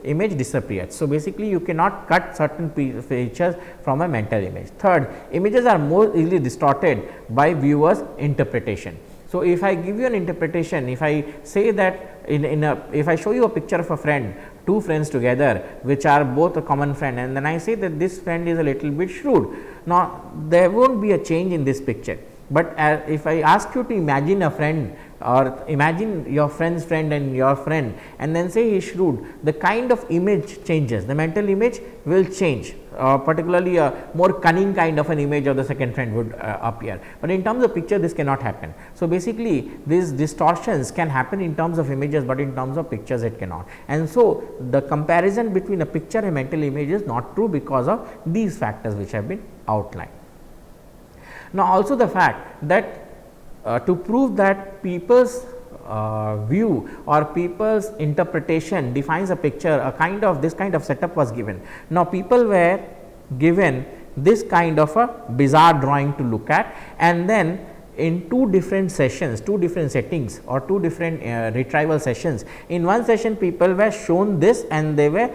image disappears. So, basically you cannot cut certain features from a mental image. Third, images are more easily distorted by viewers' interpretation. So, if I give you an interpretation, if I say that if I show you a picture of a friend, two friends together which are both a common friend, and then I say that this friend is a little bit shrewd. Now, there will not be a change in this picture, but if I ask you to imagine a friend or imagine your friend's friend and your friend and then say he is shrewd, the kind of image changes, the mental image will change, particularly a more cunning kind of an image of the second friend would appear, but in terms of picture this cannot happen. So, basically these distortions can happen in terms of images, but in terms of pictures it cannot, and so the comparison between a picture and mental image is not true because of these factors which have been outlined. Now, also the fact that to prove that people's view or people's interpretation defines a picture, this kind of setup was given. Now, people were given this kind of a bizarre drawing to look at, and then in two different sessions, two different settings or two different retrieval sessions. In one session people were shown this and they were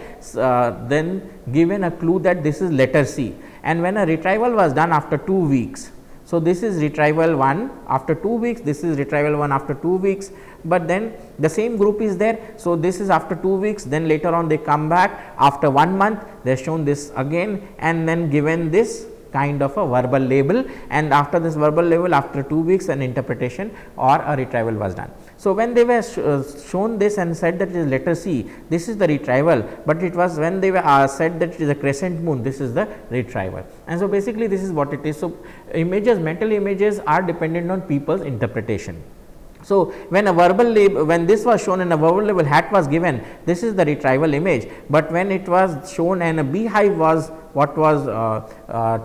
then given a clue that this is letter C, and when a retrieval was done after 2 weeks, So, this is retrieval 1 after 2 weeks, this is retrieval 1 after 2 weeks, but then the same group is there. So, this is after 2 weeks, then later on they come back after 1 month, they are shown this again and then given this kind of a verbal label, and after this verbal label after 2 weeks an interpretation or a retrieval was done. So, when they were shown this and said that it is letter C, this is the retrieval, but it was when they were said that it is a crescent moon, this is the retrieval. And so, basically this is what it is. So, images, mental images are dependent on people's interpretation. So, when a verbal label, when this was shown and a verbal label hat was given, this is the retrieval image, but when it was shown and a beehive was what was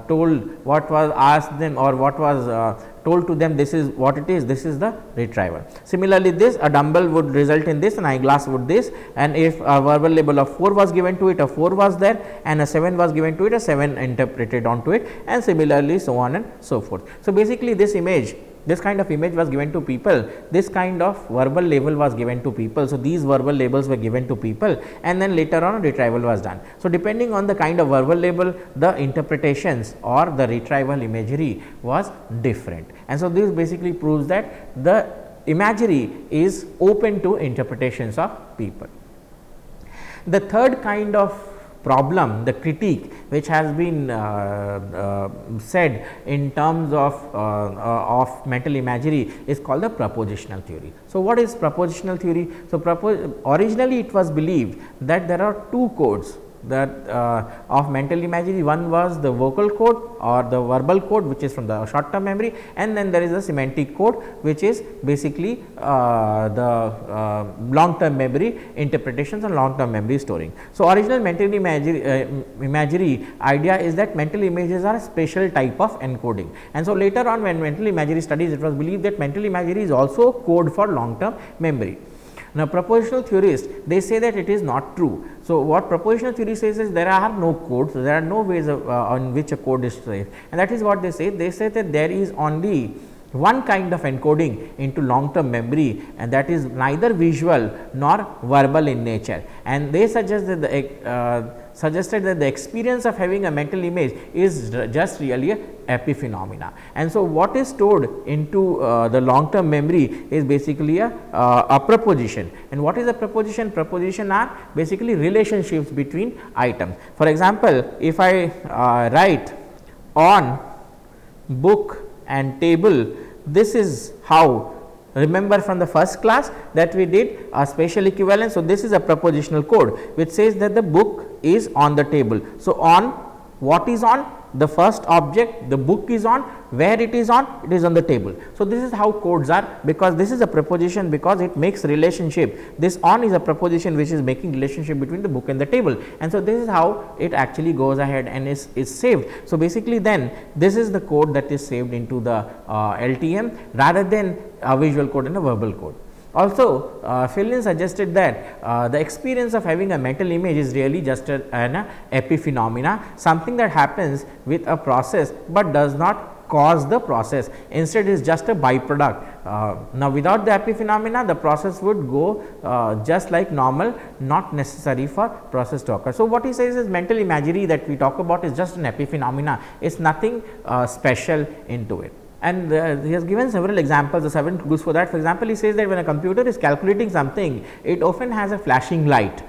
told, what was asked them or what was told to them, this is what it is, this is the retrieval. Similarly, this a dumbbell would result in this, an eyeglass would this, and if a verbal label of 4 was given to it, a 4 was there, and a 7 was given to it, a 7 interpreted onto it, and similarly so on and so forth. So, basically this image, this kind of image was given to people, this kind of verbal label was given to people. So, these verbal labels were given to people and then later on a retrieval was done. So, depending on the kind of verbal label, the interpretations or the retrieval imagery was different. And so, this basically proves that the imagery is open to interpretations of people. The third kind of problem, the critique which has been said in terms of mental imagery is called the propositional theory. So, what is propositional theory? So, originally it was believed that there are 2 codes that of mental imagery. One was the vocal code or the verbal code, which is from the short term memory, and then there is a semantic code, which is basically the long term memory interpretations and long term memory storing. So, original mental imagery idea is that mental images are a special type of encoding, and so later on when mental imagery studies, it was believed that mental imagery is also code for long term memory. Now, propositional theorists, they say that it is not true. So, what propositional theory says is there are no codes, there are no ways on which a code is saved, and that is what they say. They say that there is only one kind of encoding into long term memory, and that is neither visual nor verbal in nature, and they suggest that suggested that the experience of having a mental image is just really a epiphenomena. And so, what is stored into the long term memory is basically a proposition. And what is a proposition? Proposition are basically relationships between items. For example, if I write on book and table, this is how, remember from the first class that we did a spatial equivalence. So, this is a propositional code which says that the book is on the table. So, on, what is on? The first object, the book is on, where it is on the table. So, this is how codes are, because this is a proposition, because it makes relationship. This on is a proposition which is making relationship between the book and the table, and so this is how it actually goes ahead and is saved. So, basically then this is the code that is saved into the LTM rather than a visual code and a verbal code. Also, Philin suggested that the experience of having a mental image is really just an epiphenomena, something that happens with a process, but does not cause the process. Instead, it is just a byproduct. Now, without the epiphenomena, the process would go just like normal, not necessary for process to occur. So, what he says is mental imagery that we talk about is just an epiphenomena, it is nothing special into it. And he has given several examples, the 7 clues for that. For example, he says that when a computer is calculating something, it often has a flashing light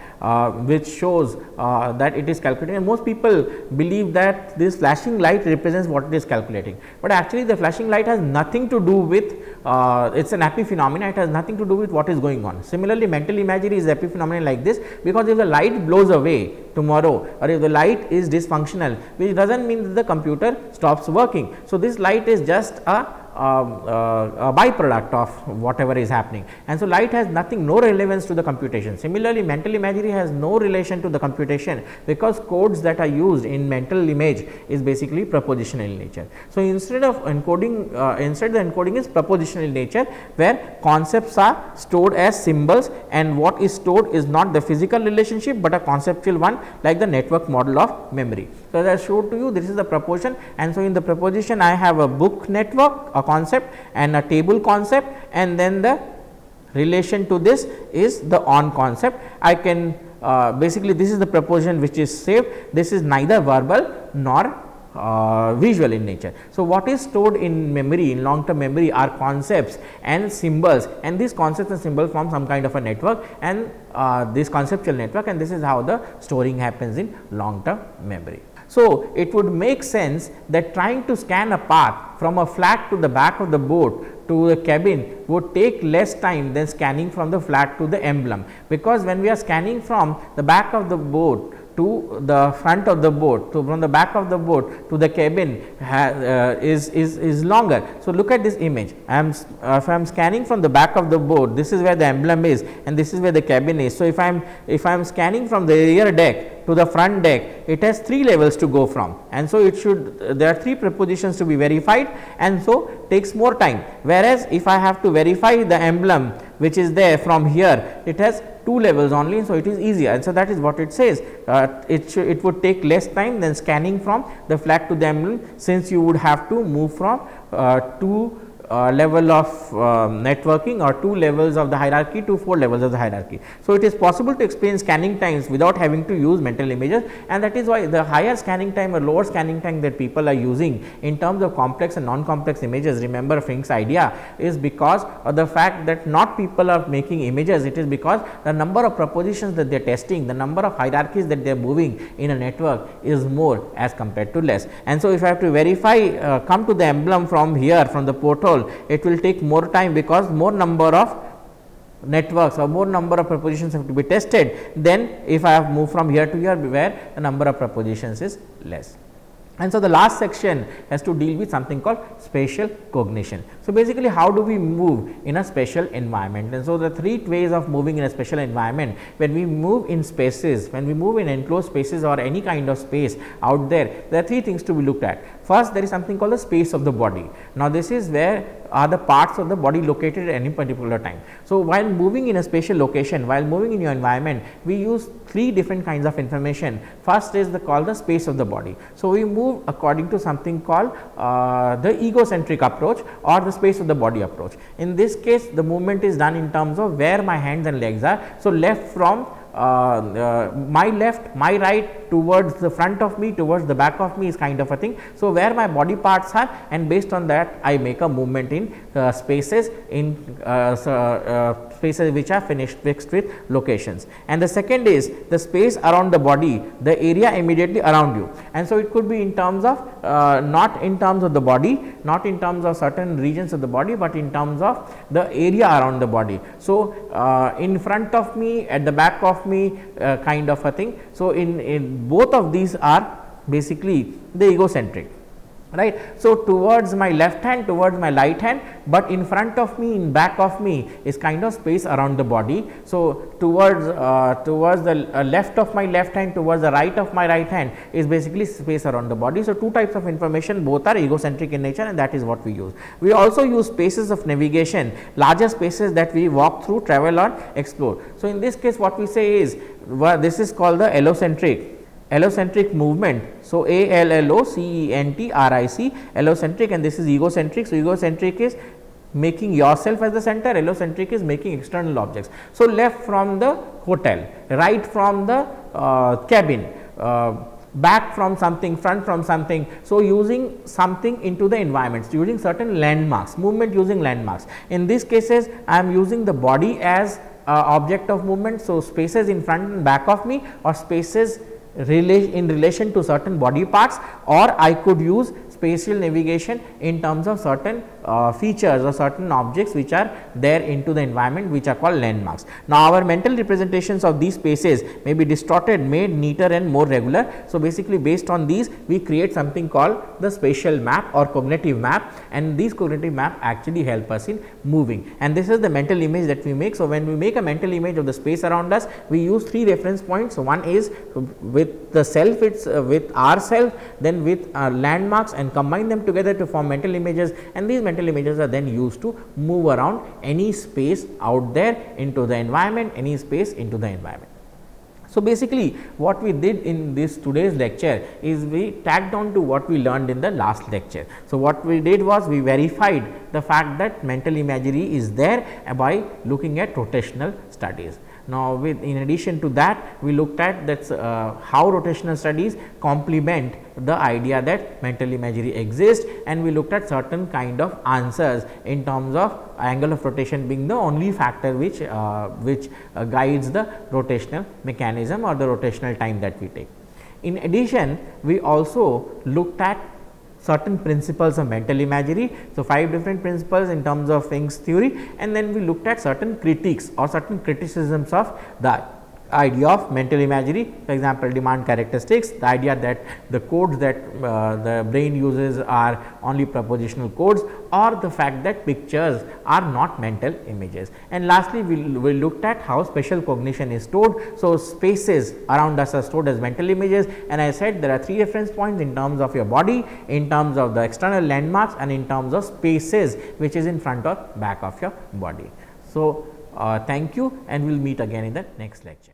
which shows that it is calculating, and most people believe that this flashing light represents what it is calculating, but actually the flashing light has nothing to do with it is an epiphenomena, it has nothing to do with what is going on. Similarly, mental imagery is epiphenomena like this, because if the light blows away tomorrow, or if the light is dysfunctional, which does not mean that the computer stops working. So, this light is just a byproduct of whatever is happening, and so light has nothing, no relevance to the computation. Similarly, mental imagery has no relation to the computation, because codes that are used in mental image is basically propositional in nature. So, instead of encoding, instead the encoding is propositional in nature, where concepts are stored as symbols, and what is stored is not the physical relationship, but a conceptual one, like the network model of memory. So, as I showed to you, this is the proposition, and so in the proposition I have a book network, a concept, and a table concept, and then the relation to this is the on concept. I can basically, this is the proposition which is saved. This is neither verbal nor visual in nature. So, what is stored in memory, in long term memory, are concepts and symbols, and these concepts and symbols form some kind of a network, and this conceptual network, and this is how the storing happens in long term memory. So, it would make sense that trying to scan a path from a flat to the back of the boat to the cabin would take less time than scanning from the flat to the emblem, because when we are scanning from the back of the boat to the front of the boat, to from the back of the boat to the cabin is longer. So, look at this image. If I am scanning from the back of the boat, this is where the emblem is and this is where the cabin is. So, if I am scanning from the rear deck to the front deck, it has 3 levels to go from, and so it should, there are 3 prepositions to be verified, and so takes more time. Whereas, if I have to verify the emblem which is there from here, it has 2 levels only, so it is easier, and so that is what it says. It would take less time than scanning from the flat to the emblem, since you would have to move from 2 level of networking or 2 levels of the hierarchy to 4 levels of the hierarchy. So, it is possible to explain scanning times without having to use mental images, and that is why the higher scanning time or lower scanning time that people are using in terms of complex and non-complex images, remember Fink's idea, is because of the fact that not people are making images, it is because the number of propositions that they are testing, the number of hierarchies that they are moving in a network is more as compared to less. And so, if I have to verify come to the emblem from here, from the porthole, it will take more time, because more number of networks or more number of propositions have to be tested than if I have moved from here to here, where the number of propositions is less. And so, the last section has to deal with something called spatial cognition. So, basically how do we move in a spatial environment? And so, the 3 ways of moving in a spatial environment: when we move in spaces, when we move in enclosed spaces or any kind of space out there are 3 things to be looked at. First, there is something called the space of the body. Now, this is where are the parts of the body located at any particular time. So, while moving in a spatial location, while moving in your environment, we use 3 different kinds of information. First is called the space of the body. So, we move according to something called the egocentric approach or the space of the body approach. In this case, the movement is done in terms of where my hands and legs are. So, left from my left, my right, towards the front of me, towards the back of me is kind of a thing. So, where my body parts are, and based on that I make a movement in spaces, in spaces which are fixed with locations. And the second is the space around the body, the area immediately around you. And so, it could be in terms of not in terms of the body, not in terms of certain regions of the body, but in terms of the area around the body. So, in front of me, at the back of me, kind of a thing. So, in both of these are basically the egocentric, right. So, towards my left hand, towards my right hand, but in front of me, in back of me is kind of space around the body. So, towards the left of my left hand, towards the right of my right hand is basically space around the body. So, 2 types of information, both are egocentric in nature, and that is what we use. We also use spaces of navigation, larger spaces that we walk through, travel or explore. So, in this case what we say is, this is called the allocentric movement. So, ALLOCENTRIC, allocentric, and this is egocentric. So, egocentric is making yourself as the center, allocentric is making external objects. So, left from the hotel, right from the cabin, back from something, front from something. So, using something into the environments, using certain landmarks, movement using landmarks. In these cases, I am using the body as object of movement. So, spaces in front and back of me, or spaces in relation to certain body parts, or I could use spatial navigation in terms of certain features or certain objects which are there into the environment, which are called landmarks. Now, our mental representations of these spaces may be distorted, made neater and more regular. So, basically based on these we create something called the spatial map or cognitive map, and these cognitive map actually help us in moving, and this is the mental image that we make. So, when we make a mental image of the space around us, we use 3 reference points. So, one is with the self, it's with ourself, then with landmarks, and combine them together to form mental images, and these mental images are then used to move around any space out there into the environment, any space into the environment. So, basically what we did in this today's lecture is we tagged on to what we learned in the last lecture. So, what we did was we verified the fact that mental imagery is there by looking at rotational studies. Now, in addition to that, we looked at how rotational studies complement the idea that mental imagery exists, and we looked at certain kind of answers in terms of angle of rotation being the only factor which guides the rotational mechanism or the rotational time that we take. In addition, we also looked at certain principles of mental imagery. So, 5 different principles in terms of Fink's theory, and then we looked at certain critiques or certain criticisms of the idea of mental imagery. For example, demand characteristics, the idea that the codes that the brain uses are only propositional codes, or the fact that pictures are not mental images. And lastly, we looked at how spatial cognition is stored. So, spaces around us are stored as mental images, and I said there are 3 reference points in terms of your body, in terms of the external landmarks, and in terms of spaces which is in front or back of your body. So, thank you, and we will meet again in the next lecture.